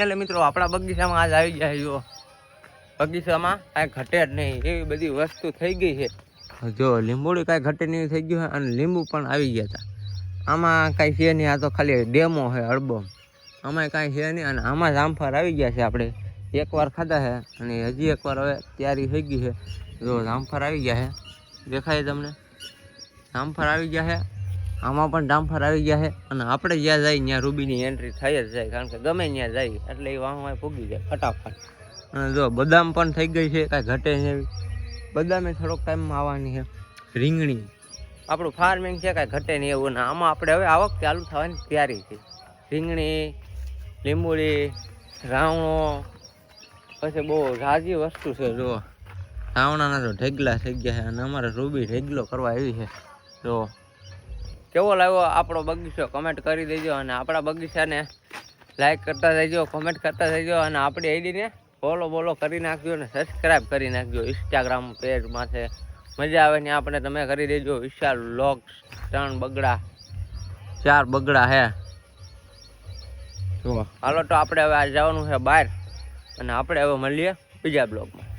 એટલે મિત્રો આપણા બગીચામાં આજ આવી ગયા જો બગીચામાં કાંઈ ઘટે જ નહીં એવી બધી વસ્તુ થઈ ગઈ છે. જો લીંબોડી કાંઈ ઘટે નહીં થઈ ગયું છે અને લીંબુ પણ આવી ગયા હતા. આમાં કાંઈ છે નહીં, આ તો ખાલી ડેમો છે અડબમ. આમાં કાંઈ છે નહીં અને આમાં જામફળ આવી ગયા છે. આપણે એકવાર ખાધા છે અને હજી એકવાર હવે તૈયારી થઈ ગઈ છે. જો જામફળ આવી ગયા છે, દેખાય તમને? જામફળ આવી ગયા છે. આમાં પણ જામફળ આવી ગયા છે અને આપણે જ્યાં જાય ત્યાં રૂબીની એન્ટ્રી થઈ જ જાય, કારણ કે ગમે ત્યાં જાય એટલે એ વાહમાં પૂગી જાય ફટાફટ. અને જો બદામ પણ થઈ ગઈ છે, કાંઈ ઘટે છે એવી. બદામે થોડોક ટાઈમમાં આવવાની છે. રીંગણી આપણું ફાર્મિંગ છે, કાંઈ ઘટે નહીં એવું. ને આમાં આપણે હવે આવક ચાલુ થવાની તૈયારી છે. રીંગણી, લીંબોડી, રાવણો, પછી બહુ ઝાઝી વસ્તુ છે. જો રાવણાના તો ઢેગલા થઈ ગયા છે અને અમારે રૂબી ઢેગલો કરવા આવી છે. જો કેવો લાગ્યો આપણો બગીચો કમેન્ટ કરી દેજો અને આપણા બગીચાને લાઈક કરતા જજો, કમેન્ટ કરતા જજો અને આપણી આઈડીને ફોલો કરી નાખજો અને સબસ્ક્રાઈબ કરી નાખજો. ઇન્સ્ટાગ્રામ પેજમાં છે, મજા આવે ને આપણે તમે કરી દેજો. વિશાલ વ્લોગ્સ 3 બગડા 4 બગડા હે. જો હાલો તો આપણે હવે આ જવાનું છે બહાર અને આપણે હવે મળીએ બીજા બ્લોગમાં.